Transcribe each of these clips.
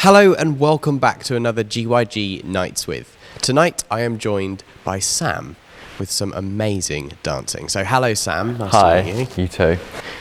Hello and welcome back to another GYG Nights With. Tonight I am joined by Sam with some amazing dancing. So hello Sam, nice Hi, to meet you too.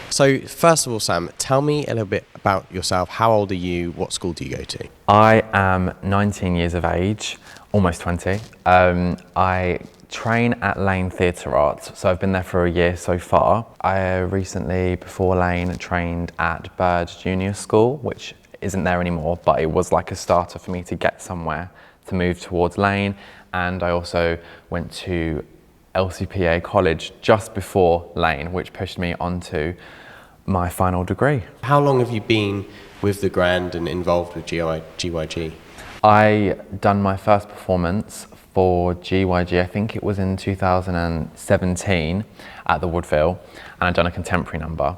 So first of all Sam, tell me a little bit about yourself. How old are you? What school do you go to? I am 19 years of age, almost 20. I train at Lane Theatre Arts, so I've been there for a year so far. I recently, before Lane, trained at Bird Junior School, which isn't there anymore, but it was like a starter for me to get somewhere to move towards Lane. And I also went to LCPA College just before Lane, which pushed me onto my final degree. How long have you been with the Grand and involved with GYG? I done my first performance for GYG, I think it was in 2017 at the Woodville, and I'd done a contemporary number.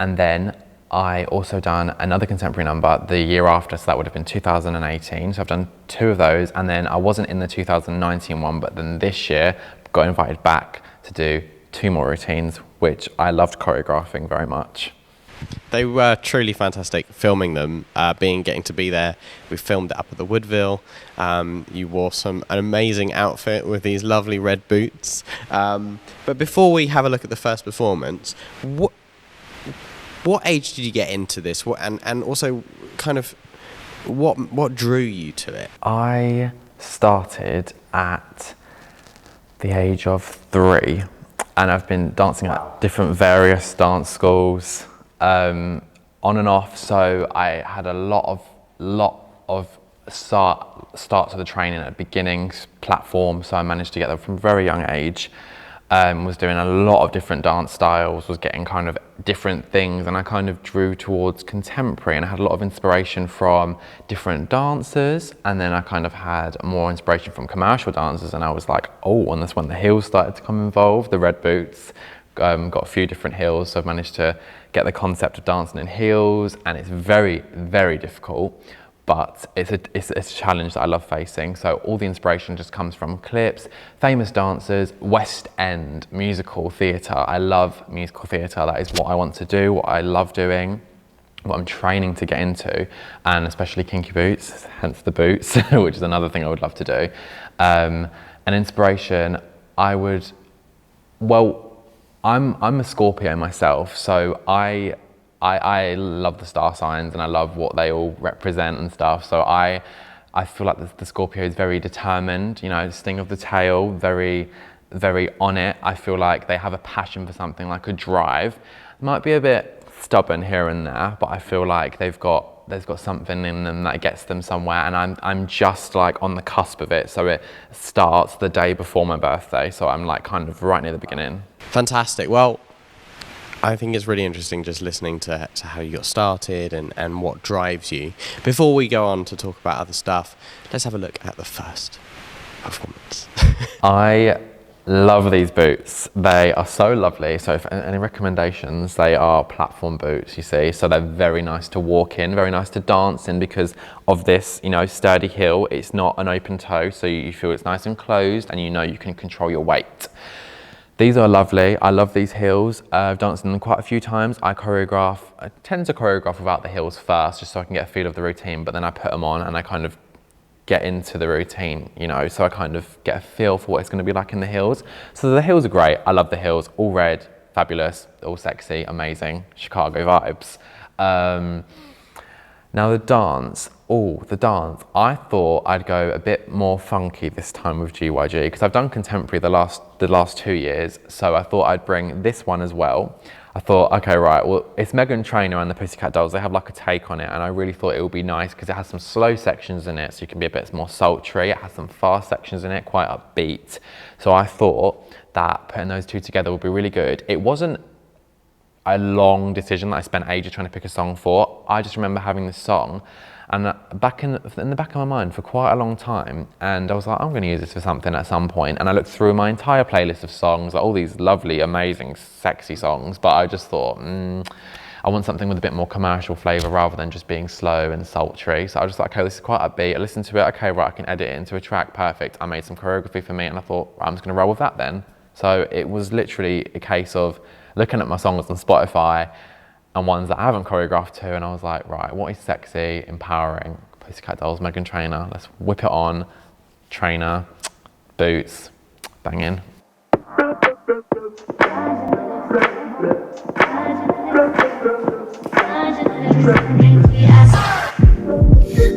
And then I also done another contemporary number the year after, so that would have been 2018. So I've done two of those, and then I wasn't in the 2019 one, but then this year got invited back to do two more routines, which I loved choreographing very much. They were truly fantastic filming them, getting to be there. We filmed it up at the Woodville. You wore an amazing outfit with these lovely red boots. But before we have a look at the first performance, what age did you get into this? And also kind of what drew you to it? I started at the age of 3, and I've been dancing at different various dance schools, on and off. So I had a lot of starts of the training at beginnings platform. So I managed to get there from a very young age. Was doing a lot of different dance styles, was getting kind of different things, and I kind of drew towards contemporary, and I had a lot of inspiration from different dancers, and then I kind of had more inspiration from commercial dancers, and I was like, oh, and that's when the heels started to come involved, the red boots. Got a few different heels, so I've managed to get the concept of dancing in heels, and it's very, very difficult. But it's a challenge that I love facing. So all the inspiration just comes from clips, famous dancers, West End, musical theatre. I love musical theatre. That is what I want to do, what I love doing, what I'm training to get into, and especially kinky boots, hence the boots, which is another thing I would love to do. An inspiration, I'm a Scorpio myself, so I love the star signs and I love what they all represent and stuff. So I feel like the Scorpio is very determined, you know, sting of the tail, very, very on it. I feel like they have a passion for something, like a drive. Might be a bit stubborn here and there, but I feel like there's got something in them that gets them somewhere, and I'm just like on the cusp of it. So it starts the day before my birthday, so I'm like kind of right near the beginning. Fantastic. Well, I think it's really interesting just listening to how you got started and what drives you. Before we go on to talk about other stuff, let's have a look at the first performance. I love these boots. They are so lovely. So if any recommendations, they are platform boots, you see. So they're very nice to walk in, very nice to dance in because of this, you know, sturdy heel. It's not an open toe, so you feel it's nice and closed, and you know you can control your weight. These are lovely. I love these heels. I've danced in them quite a few times. I tend to choreograph without the heels first, just so I can get a feel of the routine, but then I put them on and I kind of get into the routine, you know, so I kind of get a feel for what it's going to be like in the heels. So the heels are great. I love the heels. All red, fabulous, all sexy, amazing, Chicago vibes. Now the dance, I thought I'd go a bit more funky this time with GYG because I've done contemporary the last 2 years, so I thought I'd bring this one as well. I thought, okay, right, well, it's Meghan Trainor and the Pussycat Dolls. They have like a take on it, and I really thought it would be nice because it has some slow sections in it, so you can be a bit more sultry. It has some fast sections in it, quite upbeat. So I thought that putting those two together would be really good. It wasn't a long decision that I spent ages trying to pick a song for. I just remember having this song and back in the back of my mind for quite a long time, and I was like, I'm going to use this for something at some point. And I looked through my entire playlist of songs, like all these lovely, amazing, sexy songs, but I just thought, I want something with a bit more commercial flavour rather than just being slow and sultry. So I was just like, okay, this is quite upbeat. I listened to it, okay, right, I can edit it into a track, perfect. I made some choreography for me, and I thought, right, I'm just going to roll with that then. So it was literally a case of looking at my songs on Spotify and ones that I haven't choreographed to, and I was like, right, what is sexy, empowering, Pussycat Dolls, Meghan Trainor. Let's whip it on. Trainer, boots, banging.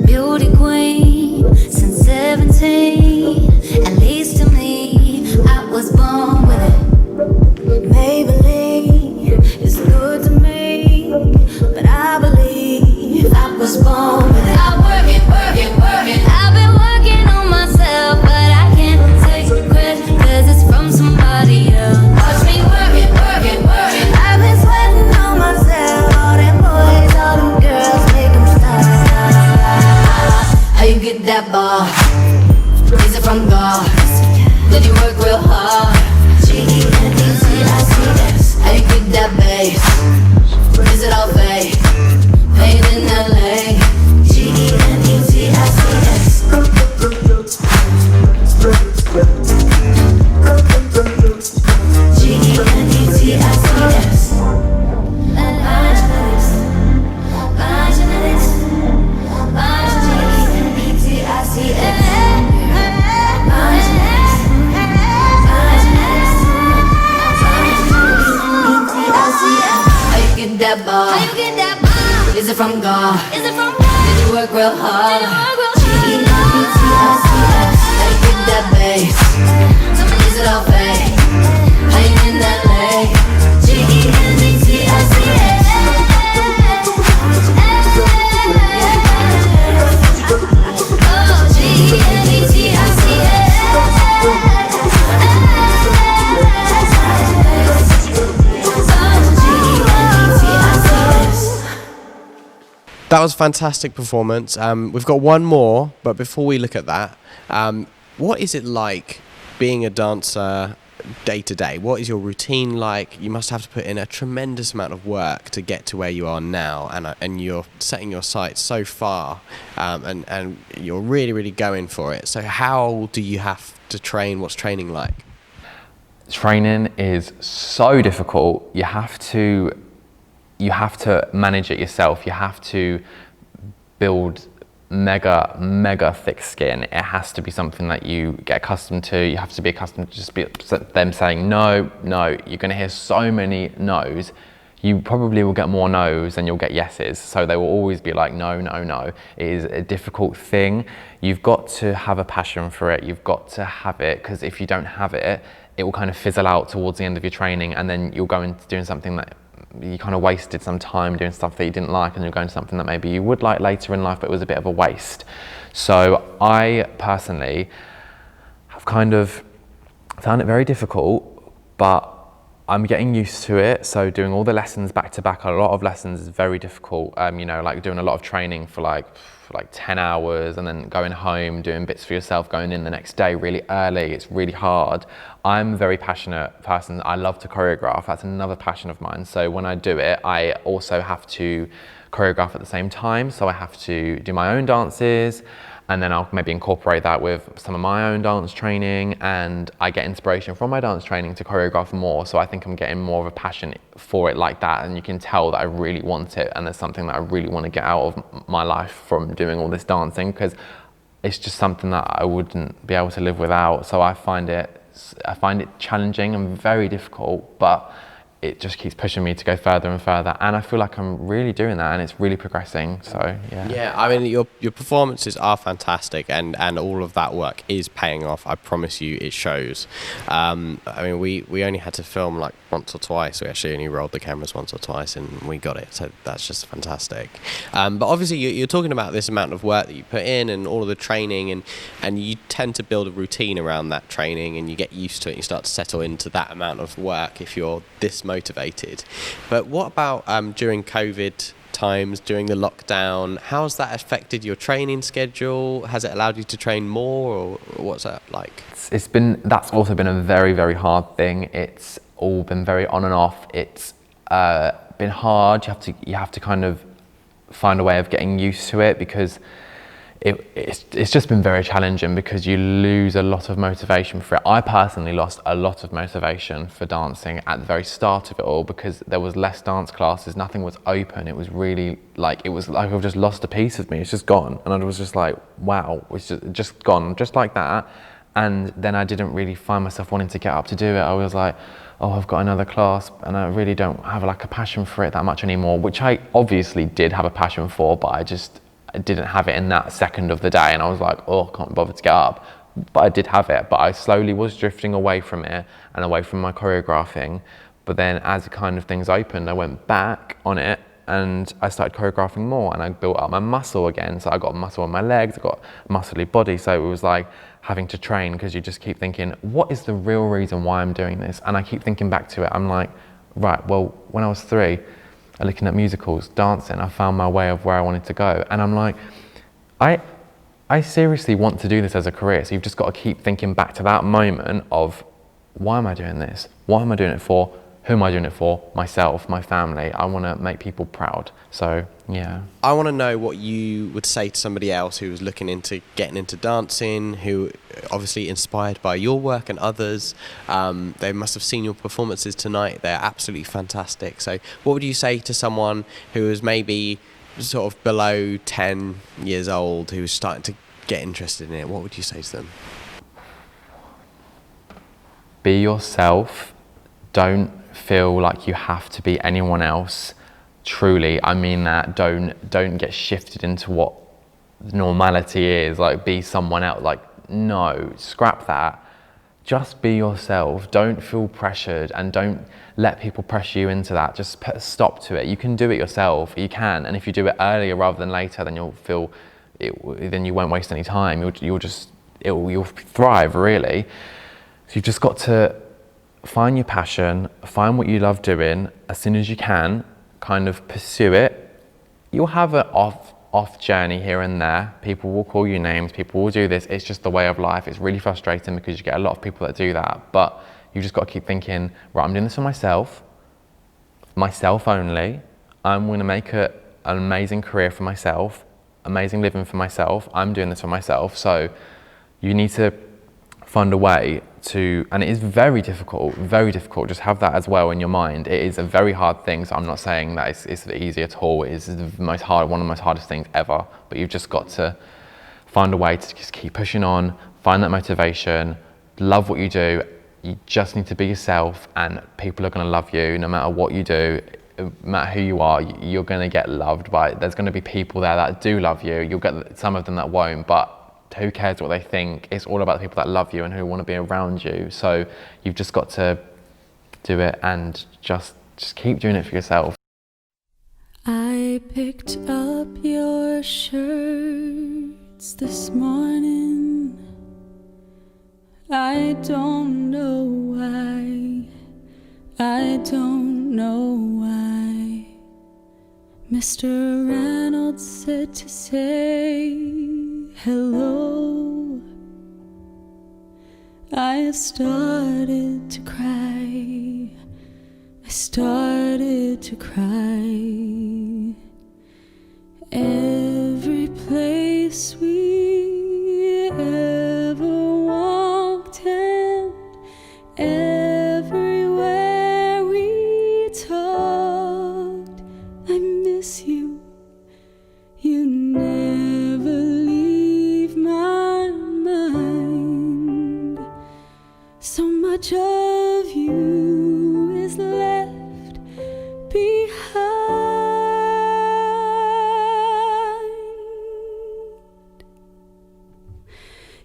Beauty queen since 17. At least to me, I was born with it. Maybelline is good to me, but I believe I was born with it. I work it, work it, work it. I've been working on myself, but I can't take credit, cause it's from somebody else. Watch me work it, work it, work it. I've been sweating on myself. All them boys, all them girls, make them stop. How you get that bar? Is it from God? Did you work real hard? G-E-N-E-T-I-C-S. How you get that bass? Is it all fake? Paid in LA. G-E-N-E-T-I-C-S. G-E-N-E-T-I-C-S. That bar? How you get that bar? Is it from God? Is it from God? Did you work real hard? G-E-N-E-T-I-C-S. How you get that bass? Is it all fake? How you in LA? G-E-N-E-T-I-C-S. Oh, G-E-N-E-T-I-C-S. That was a fantastic performance. We've got one more, but before we look at that, what is it like being a dancer day to day? What is your routine like? You must have to put in a tremendous amount of work to get to where you are now, and you're setting your sights so far, and you're really, really going for it. So how do you have to train? What's training like? Training is so difficult. You have to manage it yourself. You have to build mega thick skin. It has to be something that you get accustomed to. You have to be accustomed to just them saying no. You're going to hear so many no's. You probably will get more no's than you'll get yeses. So they will always be like no. It is a difficult thing. You've got to have a passion for it. You've got to have it, because if you don't have it, it will kind of fizzle out towards the end of your training, and then you'll go into doing something that you kind of wasted some time doing stuff that you didn't like, and you're going to something that maybe you would like later in life, but it was a bit of a waste. So I personally have kind of found it very difficult, but I'm getting used to it. So doing all the lessons back to back, a lot of lessons is very difficult. Like doing a lot of training for like 10 hours and then going home, doing bits for yourself, going in the next day really early. It's really hard. I'm a very passionate person. I love to choreograph. That's another passion of mine. So when I do it, I also have to choreograph at the same time. So I have to do my own dances, and then I'll maybe incorporate that with some of my own dance training, and I get inspiration from my dance training to choreograph more. So I think I'm getting more of a passion for it like that, and you can tell that I really want it, and there's something that I really want to get out of my life from doing all this dancing, because it's just something that I wouldn't be able to live without. So I find it challenging and very difficult, but it just keeps pushing me to go further and further, and I feel like I'm really doing that, and it's really progressing. So yeah, I mean, your performances are fantastic, and all of that work is paying off. I promise you, it shows. I mean, we only had to film like once or twice. We actually only rolled the cameras once or twice, and we got it. So that's just fantastic. But obviously, you're talking about this amount of work that you put in, and all of the training, and you tend to build a routine around that training, and you get used to it. You start to settle into that amount of work if you're this motivated. But what about during COVID times, during the lockdown? How's that affected your training schedule? Has it allowed you to train more, or what's that like? That's also been a very, very hard thing. It's all been very on and off. It's been hard. You have to kind of find a way of getting used to it, because it's just been very challenging because you lose a lot of motivation for it. I personally lost a lot of motivation for dancing at the very start of it all because there was less dance classes, nothing was open. It was really like, it was like I've just lost a piece of me. It's just gone. And I was just like, wow, it's just gone, just like that. And then I didn't really find myself wanting to get up to do it. I was like, oh, I've got another class and I really don't have like a passion for it that much anymore, which I obviously did have a passion for, but I didn't have it in that second of the day. And I was like, oh, I can't bother to get up. But I did have it, but I slowly was drifting away from it and away from my choreographing. But then as kind of things opened, I went back on it and I started choreographing more and I built up my muscle again. So I got muscle on my legs, I got a muscly body. So it was like having to train because you just keep thinking, what is the real reason why I'm doing this? And I keep thinking back to it. I'm like, right, well, when I was 3, looking at musicals, dancing, I found my way of where I wanted to go. And I'm like, I seriously want to do this as a career. So you've just got to keep thinking back to that moment of, why am I doing this? What am I doing it for? Who am I doing it for? Myself, my family. I want to make people proud. So, yeah. I want to know what you would say to somebody else who was looking into getting into dancing, who obviously inspired by your work and others. They must have seen your performances tonight. They're absolutely fantastic. So what would you say to someone who is maybe sort of below 10 years old, who's starting to get interested in it? What would you say to them? Be yourself. Don't feel like you have to be anyone else. Truly, I mean that. Don't get shifted into what normality is, like be someone else. Like, no, scrap that. Just be yourself. Don't feel pressured and don't let people pressure you into that. Just put a stop to it. You can do it yourself. You can, and if you do it earlier rather than later, then you'll feel it, then you won't waste any time. You'll thrive, really. So you've just got to find your passion, find what you love doing as soon as you can, kind of pursue it. You'll have an off journey here and there. People will call you names, people will do this. It's just the way of life. It's really frustrating because you get a lot of people that do that, but you just got to keep thinking, right, I'm doing this for myself only. I'm going to make an amazing career for myself, amazing living for myself. I'm doing this for myself. So you need to find a way to, and it is very difficult, just have that as well in your mind. It is a very hard thing, so I'm not saying that it's easy at all. It is one of the most hardest things ever, but you've just got to find a way to just keep pushing on, find that motivation, love what you do. You just need to be yourself and people are going to love you no matter what you do. No matter who you are, you're going to get loved by, there's going to be people there that do love you. You'll get some of them that won't, but who cares what they think? It's all about the people that love you and who want to be around you. So you've just got to do it and just keep doing it for yourself. I picked up your shirts this morning. I don't know why. I don't know why. Mr. Reynolds said to say hello. I started to cry. I started to cry. Every place we ever walked and everywhere we talked, I miss you. You never leave my mind. So much of you is left behind.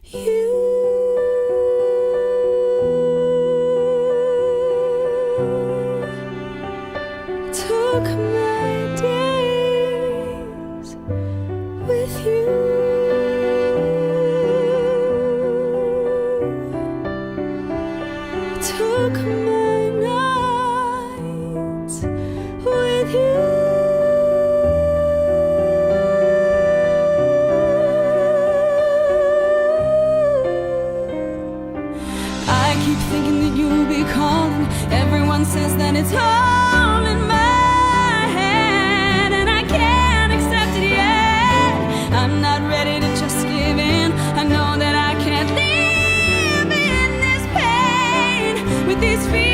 You took my days with you. Took my nights with you. I keep thinking that you'll be calling. Everyone says that it's all in my head, and I can't accept it yet. I'm not ready to just these feelings.